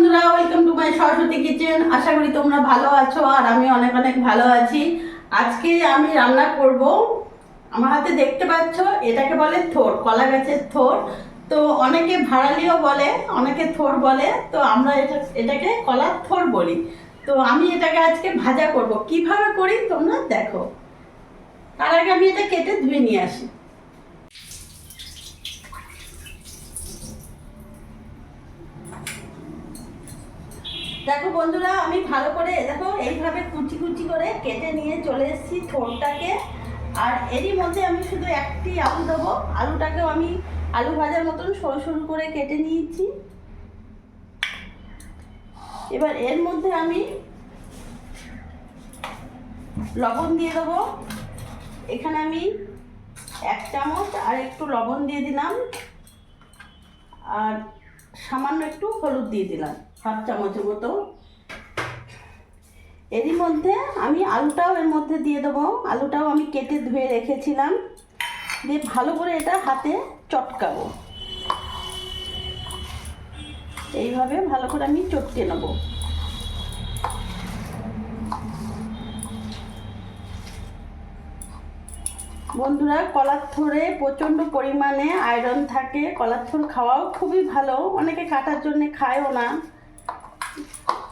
বন্ধুরা, welcome to my Saraswati kitchen. আশা করি তোমরা ভালো আছো আর আমি অনেক অনেক ভালো আছি। আজকে আমি রান্না করব, আমার হাতে দেখতে পাচ্ছ, এটাকে বলে থোড়, কলা গাছের থোড়। তো অনেকে ভাড়ালিও বলে, অনেকে থোড় বলে, তো আমরা এটাকে কলার থোড় বলি। তো আমি এটাকে আজকে ভাজা করব, কিভাবে করি তোমরা দেখো। তার আগে আমি এটা কেটে ধুয়ে নিয়ে আসি। দেখো বন্ধুরা, আমি ভালো করে দেখো এইভাবে কুচি কুচি করে কেটে নিয়ে চলে এসেছি থোড়টাকে। আর এরই মধ্যে আমি শুধু একটি আলু দেবো। আলুটাকেও আমি আলু ভাজার মতন সরু সরু করে কেটে নিয়েছি। এবার এর মধ্যে আমি লবণ দিয়ে দেবো। এখানে আমি 1 চামচ আর একটু লবণ দিয়ে দিলাম, আর সামান্য একটু হলুদ দিয়ে দিলাম, 1/2 চামচের মতো। এরই মধ্যে আমি আলুটাও এর মধ্যে দিয়ে দেবো। আলুটাও আমি কেটে ধুয়ে রেখেছিলাম, দিয়ে ভালো করে এটা হাতে চটকাবো। এইভাবে ভালো করে আমি চটকে নেব। বন্ধুরা, কলার থোড়ে প্রচণ্ড পরিমাণে আয়রন থাকে। কলার থোড় খাওয়াও খুবই ভালো। অনেকে কাটার জন্যে খায়ও না,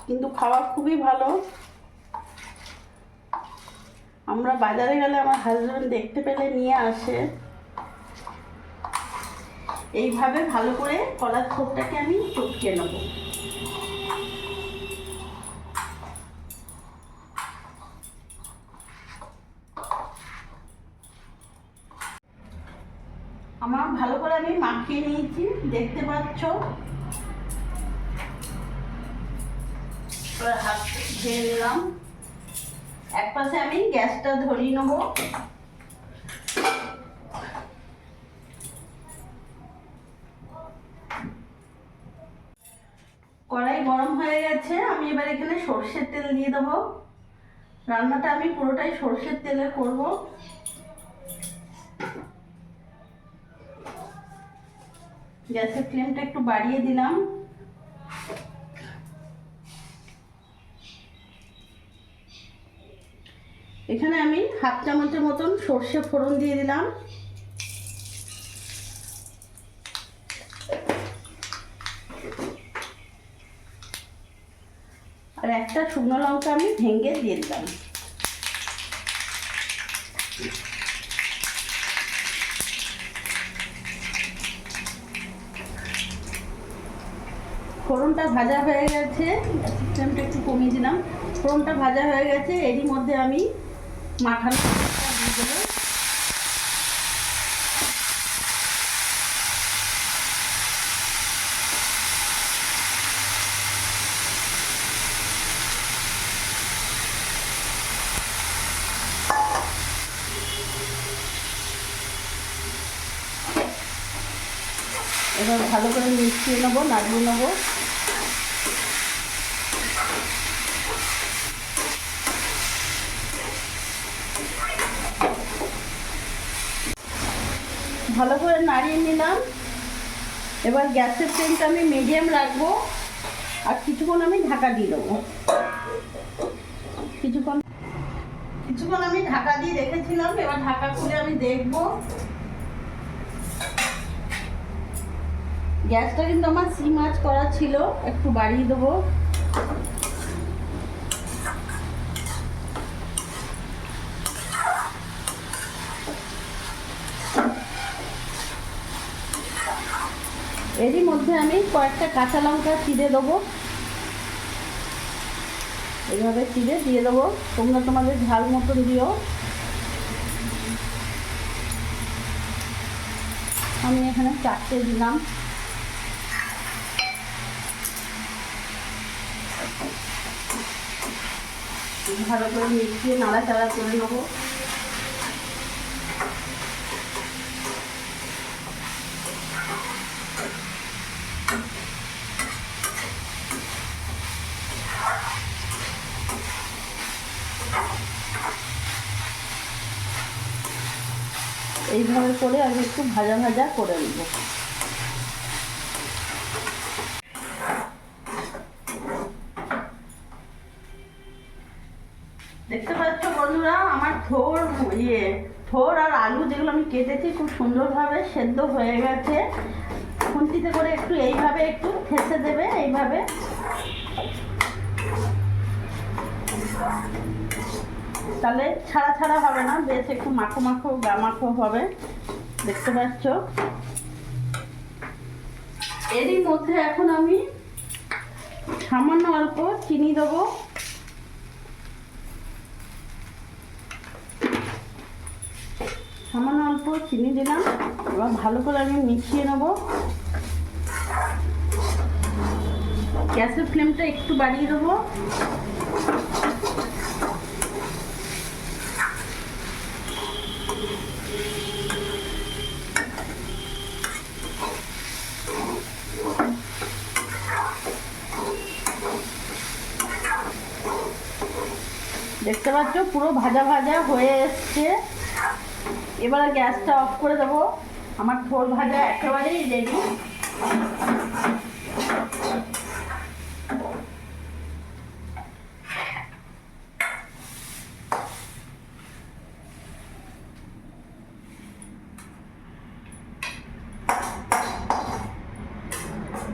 কিন্তু খাওয়া খুবই ভালো। আমরা বাজারে গেলে আমার হাজব্যান্ড দেখতে পেলে নিয়ে আসে। এইভাবে ভালো করে কলার থোড়টাকে আমি চটকে নেব। আমার ভালো করে আমি মাখিয়ে নিয়েছি, দেখতে পাচ্ছ। হাত ধুয়ে নিলাম। এক পাশে আমি গ্যাসটা ধরিয়ে নেব। কড়াই গরম হয়ে গেছে, আমি এবার এখানে সর্ষের তেল দিয়ে দেবো। রান্নাটা আমি পুরোটাই সর্ষের তেলে করব। গ্যাসের ফ্লেমটা একটু বাড়িয়ে দিলাম। এখানে আমি 1/2 চামচের মতন সর্ষে ফোড়ন দিয়ে দিলাম। আর একটা শুকনো লঙ্কা আমি ভেঙে দিয়ে দিলাম। ফোড়নটা ভাজা হয়ে গেছে, ফ্লেমটা একটু কমিয়ে দিলাম। ফোড়নটা ভাজা হয়ে গেছে, এরই মধ্যে আমি মাখানো দিয়ে দেবো। এবার ভালো করে মিশিয়ে নেবো, নাড়িয়ে নেবো। ভালো করে নাড়িয়ে নিলাম। এবার গ্যাসের ফ্লেমটা আমি মিডিয়াম রাখবো, আর কিছুক্ষণ আমি ঢাকা দিয়ে দেবো। কিছুক্ষণ আমি ঢাকা দিয়ে রেখেছিলাম। এবার ঢাকা খুলে আমি দেখবো। গ্যাসটা কিন্তু আমার সিম আঁচ করা ছিল, একটু বাড়িয়ে দেবো। এরই মধ্যে আমি কয়েকটা কাঁচা লঙ্কা চিড়ে দেবো। এইভাবে চিড়ে দিয়ে দেবো, তোমরা তোমাদের ঝাল মতন দিও। আমি এখানে 4টে দিলাম। ভালো করে মিশিয়ে নাড়াচাড়া করে নেবো। এইভাবে করে আমি একটু ভাজা ভাজা করে নেব। দেখতে পাচ্ছ বন্ধুরা, আমার থোর আর আলু যেগুলো আমি কেটেছি খুব সুন্দরভাবে সেদ্ধ হয়ে গেছে। খুন্তিতে করে একটু এইভাবে একটু ঠেসে দেবে, এইভাবে। তাহলে ছাড়া ছাড়া হবে না, বেশ একটু মাখো মাখো গামাখো হবে। দেখতে পাচ্ছ, এরই মধ্যে এখন আমি সামান্য অল্প চিনি দেবো। সামান্য অল্প চিনি দিলাম, এবার ভালো করে আমি মিশিয়ে নেব। গ্যাসের ফ্লেমটা একটু বাড়িয়ে দেবো। দেখতে পাচ্ছ পুরো ভাজা ভাজা হয়ে এসছে। এবার গ্যাসটা অফ করে দেবো। আমার থোর ভাজা একেবারেই রেডি।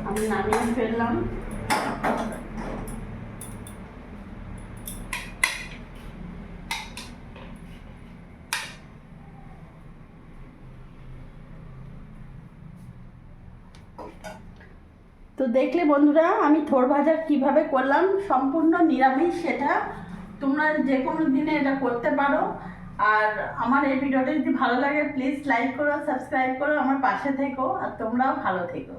আমি নামিয়ে ফেললাম। তো দেখলে বন্ধুরা, আমি থোর ভাজা কিভাবে করলাম, সম্পূর্ণ নিরামিষ। সেটা তোমরা যে কোনো দিনে এটা করতে পারো। আর আমার এই ভিডিওটা যদি ভালো লাগে প্লিজ লাইক করো, সাবস্ক্রাইব করো, আমার পাশে থেকো, আর তোমরাও ভালো থেকো।